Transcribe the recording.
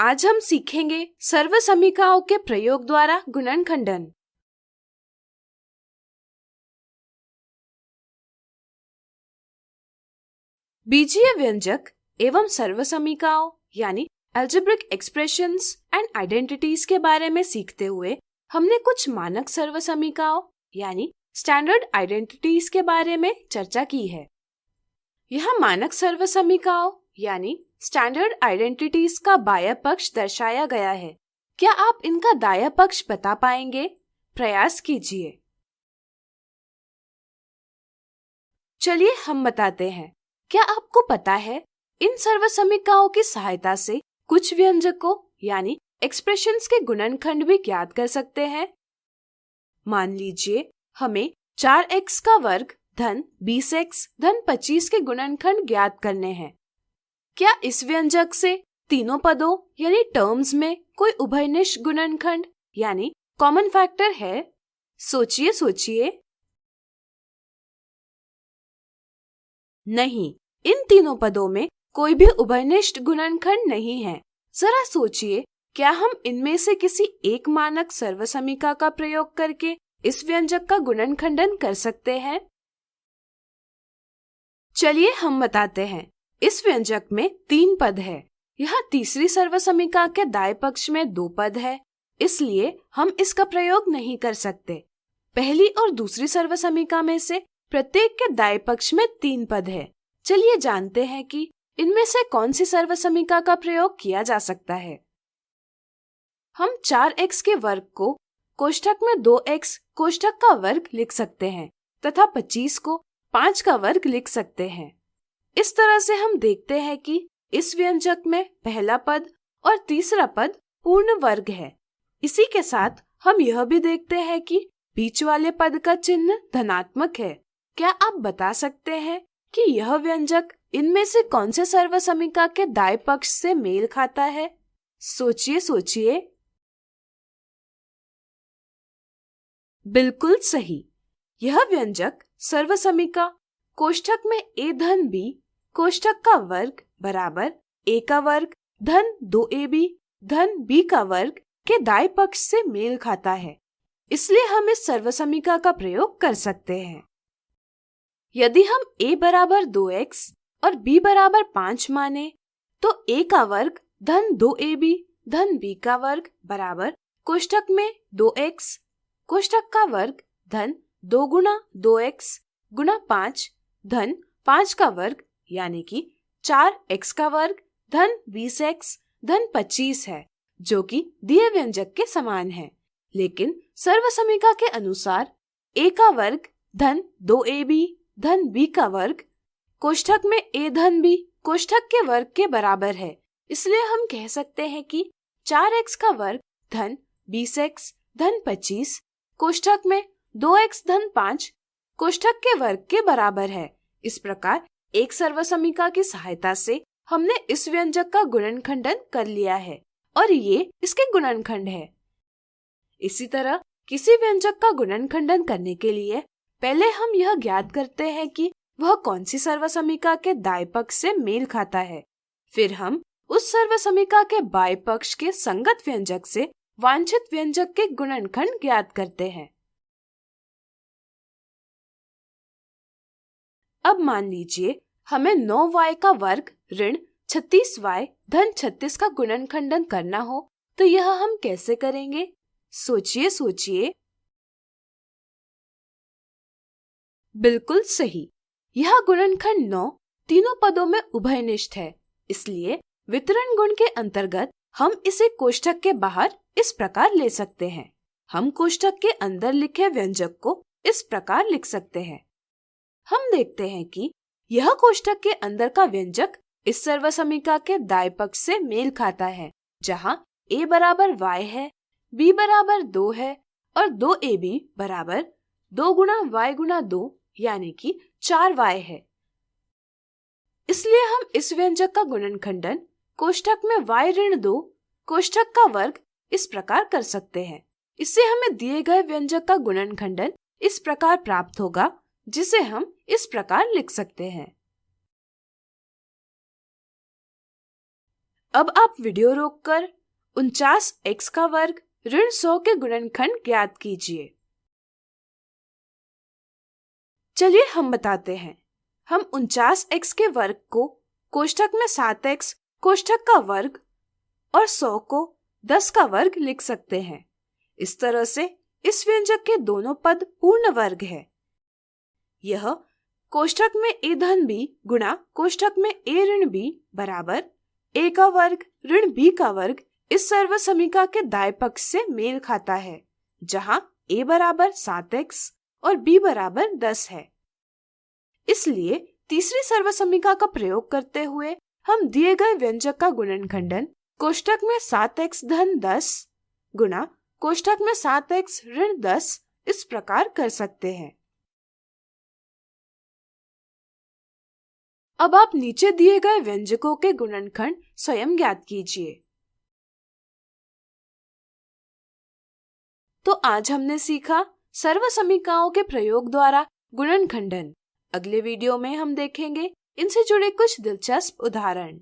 आज हम सीखेंगे सर्वसमीकाओं के प्रयोग द्वारा गुणनखंडन। बीजीय व्यंजक एवं सर्वसमीकाओं यानी अलजेब्रिक एक्सप्रेशंस एंड आइडेंटिटीज के बारे में सीखते हुए हमने कुछ मानक सर्वसमीकाओं यानी स्टैंडर्ड आइडेंटिटीज के बारे में चर्चा की है। यहाँ मानक सर्वसमीकाओं यानी स्टैंडर्ड आइडेंटिटीज का बाह्य पक्ष दर्शाया गया है। क्या आप इनका दायां पक्ष बता पाएंगे? प्रयास कीजिए। चलिए हम बताते हैं। क्या आपको पता है इन सर्वसमीकाओं की सहायता से कुछ व्यंजकों यानी एक्सप्रेशंस के गुणनखंड भी ज्ञात कर सकते हैं। मान लीजिए हमें 4x का वर्ग धन 20x धन 25 के गुणनखंड ज्ञात करने हैं। क्या इस व्यंजक से तीनों पदों यानी टर्म्स में कोई उभयनिष्ठ गुणनखंड यानी कॉमन फैक्टर है? सोचिए। नहीं, इन तीनों पदों में कोई भी उभयनिष्ठ गुणनखंड नहीं है। जरा सोचिए, क्या हम इनमें से किसी एक मानक सर्वसमीका का प्रयोग करके इस व्यंजक का गुणनखंडन कर सकते हैं? चलिए हम बताते हैं। इस व्यंजक में 3 पद है। यहाँ तीसरी सर्वसमीका के दाएं पक्ष में 2 पद है, इसलिए हम इसका प्रयोग नहीं कर सकते। पहली और दूसरी सर्वसमीका में से प्रत्येक के दाएं पक्ष में 3 पद है। चलिए जानते हैं कि इनमें से कौन सी सर्वसमीका का प्रयोग किया जा सकता है। हम 4x के वर्ग को कोष्ठक में 2x कोष्ठक का वर्ग लिख सकते हैं तथा 25 को 5 का वर्ग लिख सकते हैं। इस तरह से हम देखते हैं कि इस व्यंजक में पहला पद और तीसरा पद पूर्ण वर्ग है। इसी के साथ हम यह भी देखते हैं कि बीच वाले पद का चिन्ह धनात्मक है। क्या आप बता सकते हैं कि यह व्यंजक इनमें से कौन से सर्वसमीका के दाएं पक्ष से मेल खाता है? सोचिए। बिल्कुल सही। यह व्यंजक सर्वसमीका कोष्ठक में a धन b कोष्ठक का वर्ग बराबर a का वर्ग धन 2ab धन b का वर्ग के दाएं पक्ष से मेल खाता है। इसलिए हम इस सर्वसमीका का प्रयोग कर सकते हैं। यदि हम a बराबर 2x और b बराबर 5 माने तो a का वर्ग धन 2ab धन b का वर्ग बराबर कोष्ठक में 2x कोष्ठक का वर्ग धन 2 गुना 2x गुना 5 धन 5 का वर्ग यानी कि 4x का वर्ग धन 20x धन 25 है, जो कि दिए व्यंजक के समान है। लेकिन सर्वसमीका के अनुसार a का वर्ग धन 2ab धन b का वर्ग कोष्ठक में a धन b कोष्ठक के वर्ग के बराबर है। इसलिए हम कह सकते हैं कि 4x का वर्ग धन 20x धन 25 कोष्ठक में 2x धन 5 कोष्ठक के वर्ग के बराबर है। इस प्रकार एक सर्वसमीका की सहायता से हमने इस व्यंजक का गुणनखंडन कर लिया है और ये इसके गुणनखंड है। इसी तरह किसी व्यंजक का गुणनखंडन करने के लिए पहले हम यह ज्ञात करते हैं कि वह कौन सी सर्वसमीका के दाएं पक्ष से मेल खाता है। फिर हम उस सर्वसमीका के बाएं पक्ष के संगत व्यंजक से वांछित व्यंजक के गुणनखंड ज्ञात करते हैं। अब मान लीजिए हमें 9y का वर्ग ऋण 36y धन 36 का गुणनखंडन करना हो तो यह हम कैसे करेंगे? सोचिए। बिल्कुल सही। यह गुणनखंड 9 तीनों पदों में उभयनिष्ठ है, इसलिए वितरण गुण के अंतर्गत हम इसे कोष्ठक के बाहर इस प्रकार ले सकते हैं। हम कोष्ठक के अंदर लिखे व्यंजक को इस प्रकार लिख सकते हैं। हम देखते हैं कि यह कोष्ठक के अंदर का व्यंजक इस सर्वसमीका के दाएं पक्ष से मेल खाता है, जहां a बराबर y है, b बराबर 2 है और 2ab बराबर 2 गुना y गुना 2 यानी कि 4y है। इसलिए हम इस व्यंजक का गुणनखंडन कोष्ठक में y ऋण 2 कोष्ठक का वर्ग इस प्रकार कर सकते हैं। इससे हमें दिए गए व्यंजक का गुणनखंडन इस प्रकार प्राप्त होगा, जिसे हम इस प्रकार लिख सकते हैं। अब आप वीडियो रोककर 49x का वर्ग ऋण 100 के गुणनखंड ज्ञात कीजिए। चलिए हम बताते हैं। हम 49x के वर्ग को कोष्ठक में 7x कोष्ठक का वर्ग और 100 को 10 का वर्ग लिख सकते हैं। इस तरह से इस व्यंजक के दोनों पद पूर्ण वर्ग है। यह कोष्ठक में a धन b गुणा कोष्ठक में a ऋण b बराबर a का वर्ग ऋण b का वर्ग इस सर्वसमीका के दाएं पक्ष से मेल खाता है, जहां a बराबर 7x और b बराबर 10 है। इसलिए तीसरी सर्वसमीका का प्रयोग करते हुए हम दिए गए व्यंजक का गुणनखंडन कोष्ठक में 7x धन 10 गुणा कोष्ठक में 7x ऋण 10 इस प्रकार कर सकते हैं। अब आप नीचे दिए गए व्यंजकों के गुणनखंड स्वयं ज्ञात कीजिए। तो आज हमने सीखा सर्वसमीकाओं के प्रयोग द्वारा गुणनखंडन। अगले वीडियो में हम देखेंगे इनसे जुड़े कुछ दिलचस्प उदाहरण।